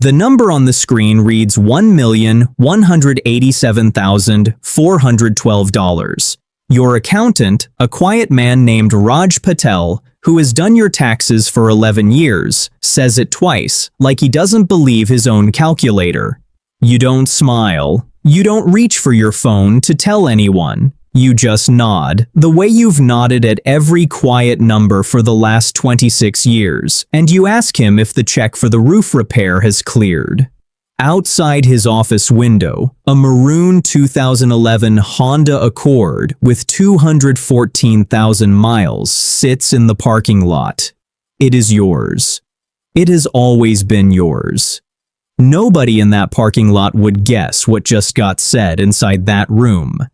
The number on the screen reads $1,187,412. Your accountant, a quiet man named Raj Patel, who has done your taxes for 11 years, says it twice, like he doesn't believe his own calculator. You don't smile. You don't reach for your phone to tell anyone. You just nod, the way you've nodded at every quiet number for the last 26 years, and you ask him if the check for the roof repair has cleared. Outside his office window, a maroon 2011 Honda Accord with 214,000 miles sits in the parking lot. It is yours. It has always been yours. Nobody in that parking lot would guess what just got said inside that room.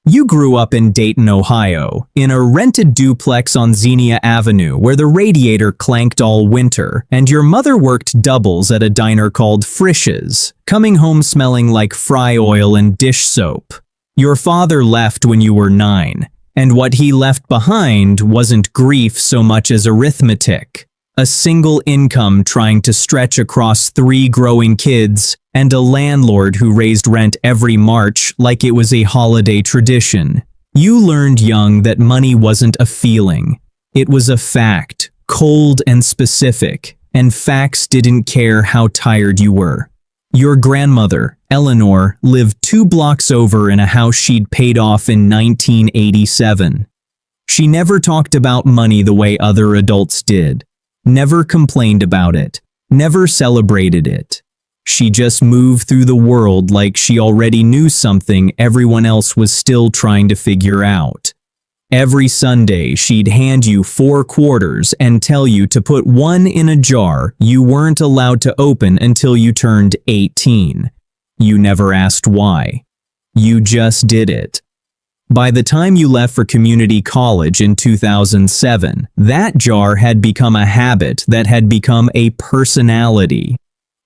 You grew up in Dayton, Ohio, in a rented duplex on Xenia Avenue where the radiator clanked all winter, and your mother worked doubles at a diner called Frisch's, coming home smelling like fry oil and dish soap. Your father left when you were 9, and what he left behind wasn't grief so much as arithmetic. A single income trying to stretch across 3 growing kids, and a landlord who raised rent every March like it was a holiday tradition. You learned young that money wasn't a feeling. It was a fact, cold and specific, and facts didn't care how tired you were. Your grandmother, Eleanor, lived 2 blocks over in a house she'd paid off in 1987. She never talked about money the way other adults did. Never complained about it, never celebrated it. She just moved through the world like she already knew something everyone else was still trying to figure out. Every Sunday, she'd hand you 4 quarters and tell you to put 1 in a jar you weren't allowed to open until you turned 18. You never asked why. You just did it. By the time you left for community college in 2007, that jar had become a habit that had become a personality.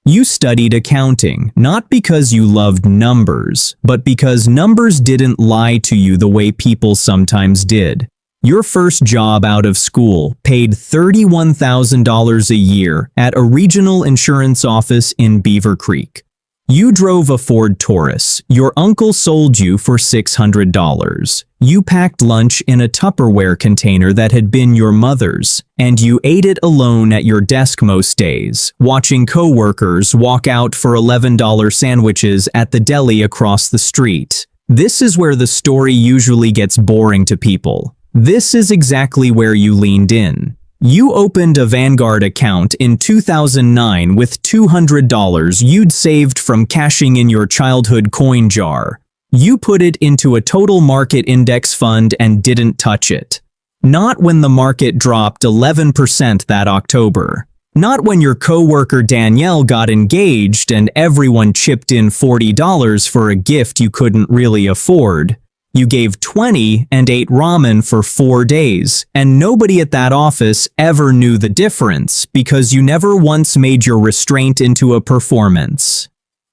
You studied accounting, not because you loved numbers, but because numbers didn't lie to you the way people sometimes did. Your first job out of school paid $31,000 a year at a regional insurance office in Beaver Creek. You drove a Ford Taurus your uncle sold you for $600. You packed lunch in a Tupperware container that had been your mother's, and you ate it alone at your desk most days, watching coworkers walk out for $11 sandwiches at the deli across the street. This is where the story usually gets boring to people. This is exactly where you leaned in. You opened a Vanguard account in 2009 with $200 you'd saved from cashing in your childhood coin jar. You put it into a total market index fund and didn't touch it. Not when the market dropped 11% that October. Not when your coworker Danielle got engaged and everyone chipped in $40 for a gift you couldn't really afford. You gave $20 and ate ramen for 4 days, and nobody at that office ever knew the difference because you never once made your restraint into a performance.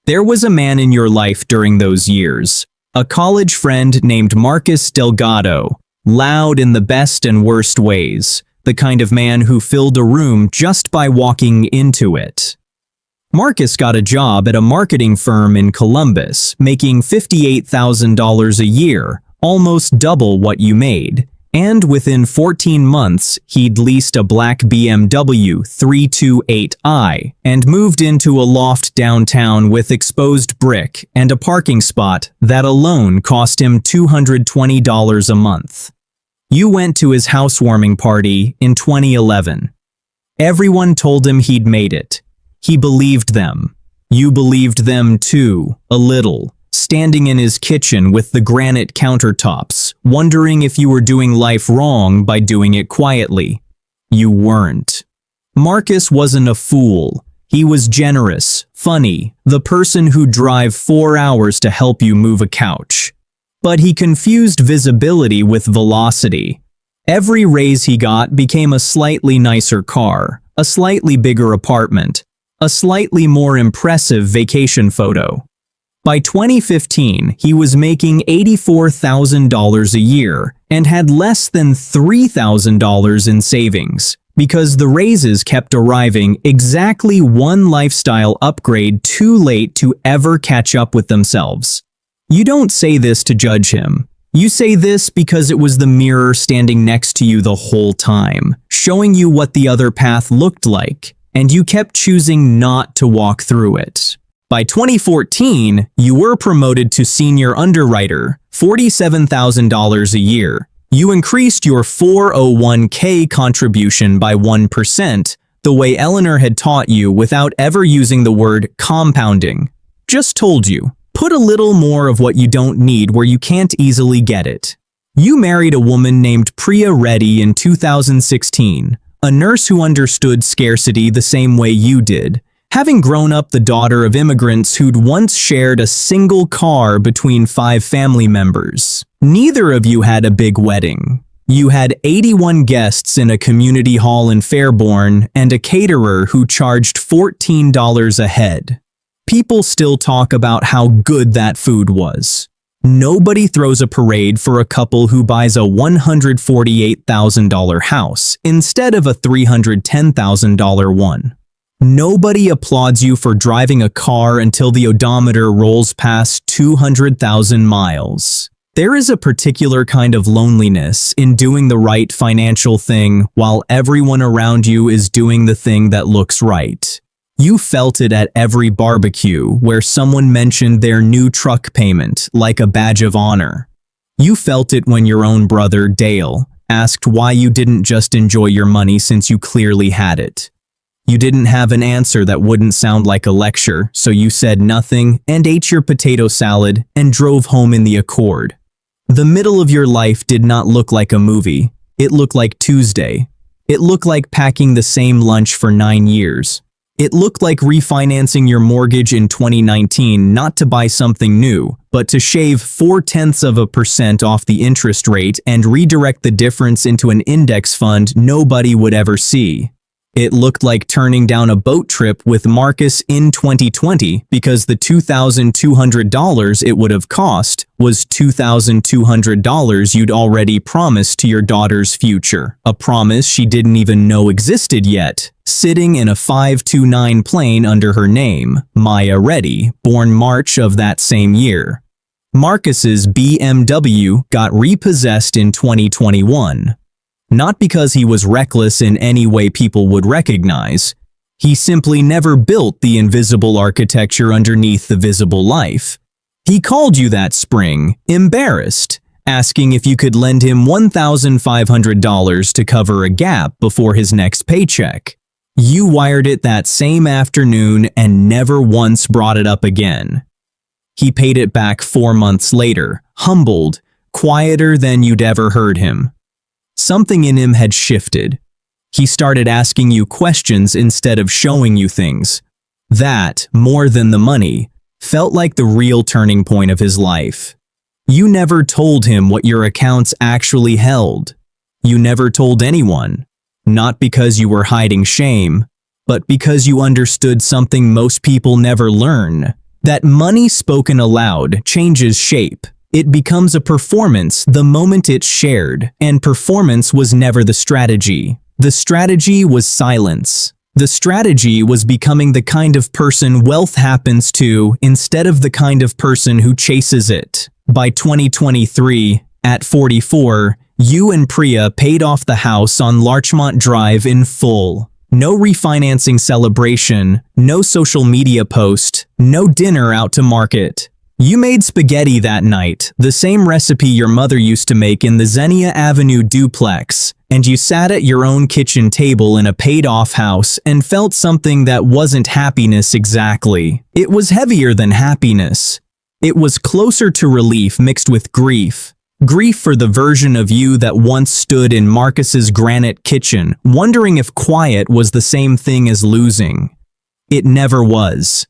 There was a man in your life during those years, a college friend named Marcus Delgado, loud in the best and worst ways, the kind of man who filled a room just by walking into it. Marcus got a job at a marketing firm in Columbus, making $58,000 a year, almost double what you made. And within 14 months, he'd leased a black BMW 328i and moved into a loft downtown with exposed brick and a parking spot that alone cost him $220 a month. You went to his housewarming party in 2011. Everyone told him he'd made it. He believed them. You believed them too, a little, standing in his kitchen with the granite countertops, wondering if you were doing life wrong by doing it quietly. You weren't. Marcus wasn't a fool. He was generous, funny, the person who'd drive 4 hours to help you move a couch. But he confused visibility with velocity. Every raise he got became a slightly nicer car, a slightly bigger apartment, a slightly more impressive vacation photo. By 2015, he was making $84,000 a year and had less than $3,000 in savings, Because the raises kept arriving exactly one lifestyle upgrade too late to ever catch up with themselves. You don't say this to judge him. You say this because it was the mirror standing next to you the whole time, showing you what the other path looked like, and you kept choosing not to walk through it. By 2014, you were promoted to senior underwriter, $47,000 a year. You increased your 401k contribution by 1%, the way Eleanor had taught you without ever using the word compounding. Just told you, put a little more of what you don't need where you can't easily get it. You married a woman named Priya Reddy in 2016, a nurse who understood scarcity the same way you did, having grown up the daughter of immigrants who'd once shared a single car between 5 family members. Neither of you had a big wedding. You had 81 guests in a community hall in Fairborn and a caterer who charged $14 a head. People still talk about how good that food was. Nobody throws a parade for a couple who buys a $148,000 house instead of a $310,000 one. Nobody applauds you for driving a car until the odometer rolls past 200,000 miles. There is a particular kind of loneliness in doing the right financial thing while everyone around you is doing the thing that looks right. You felt it at every barbecue where someone mentioned their new truck payment like a badge of honor. You felt it when your own brother, Dale, asked why you didn't just enjoy your money since you clearly had it. You didn't have an answer that wouldn't sound like a lecture, so you said nothing and ate your potato salad and drove home in the Accord. The middle of your life did not look like a movie. It looked like Tuesday. It looked like packing the same lunch for 9 years. It looked like refinancing your mortgage in 2019 not to buy something new, but to shave 0.4% off the interest rate and redirect the difference into an index fund nobody would ever see. It looked like turning down a boat trip with Marcus in 2020 because the $2,200 it would have cost was $2,200 you'd already promised to your daughter's future, a promise she didn't even know existed yet, sitting in a 529 plane under her name, Maya Reddy, born March of that same year. Marcus's BMW got repossessed in 2021. Not because he was reckless in any way people would recognize. He simply never built the invisible architecture underneath the visible life. He called you that spring, embarrassed, asking if you could lend him $1,500 to cover a gap before his next paycheck. You wired it that same afternoon and never once brought it up again. He paid it back 4 months later, humbled, quieter than you'd ever heard him. Something in him had shifted. He started asking you questions instead of showing you things. That, more than the money, felt like the real turning point of his life. You never told him what your accounts actually held. You never told anyone, not because you were hiding shame, but because you understood something most people never learn, that money spoken aloud changes shape. It becomes a performance the moment it's shared, and performance was never the strategy. The strategy was silence. The strategy was becoming the kind of person wealth happens to instead of the kind of person who chases it. By 2023, at 44, you and Priya paid off the house on Larchmont Drive in full. No refinancing celebration, no social media post, no dinner out to market. You made spaghetti that night, the same recipe your mother used to make in the Xenia Avenue duplex, and you sat at your own kitchen table in a paid-off house and felt something that wasn't happiness exactly. It was heavier than happiness. It was closer to relief mixed with grief. Grief for the version of you that once stood in Marcus's granite kitchen, wondering if quiet was the same thing as losing. It never was.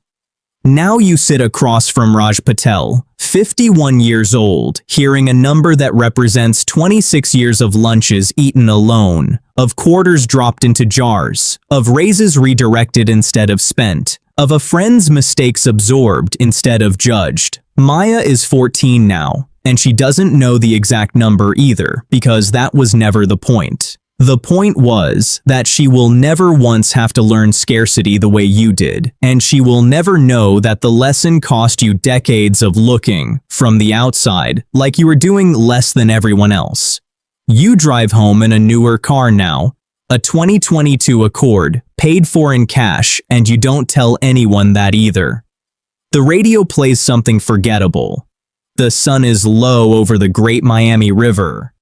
Now you sit across from Raj Patel, 51 years old, hearing a number that represents 26 years of lunches eaten alone, of quarters dropped into jars, of raises redirected instead of spent, of a friend's mistakes absorbed instead of judged. Maya is 14 now, and she doesn't know the exact number either, because that was never the point. The point was that she will never once have to learn scarcity the way you did, and she will never know that the lesson cost you decades of looking from the outside like you were doing less than everyone else. You drive home in a newer car now, a 2022 Accord, paid for in cash, and you don't tell anyone that either. The radio plays something forgettable. The sun is low over the Great Miami River.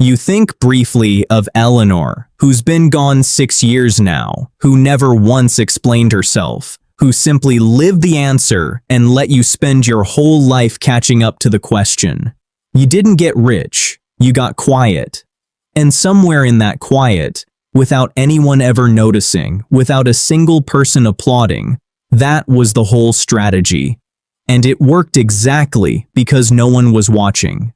You think briefly of Eleanor, who's been gone 6 years now, who never once explained herself, who simply lived the answer and let you spend your whole life catching up to the question. You didn't get rich, you got quiet. And somewhere in that quiet, without anyone ever noticing, without a single person applauding, that was the whole strategy. And it worked exactly because no one was watching.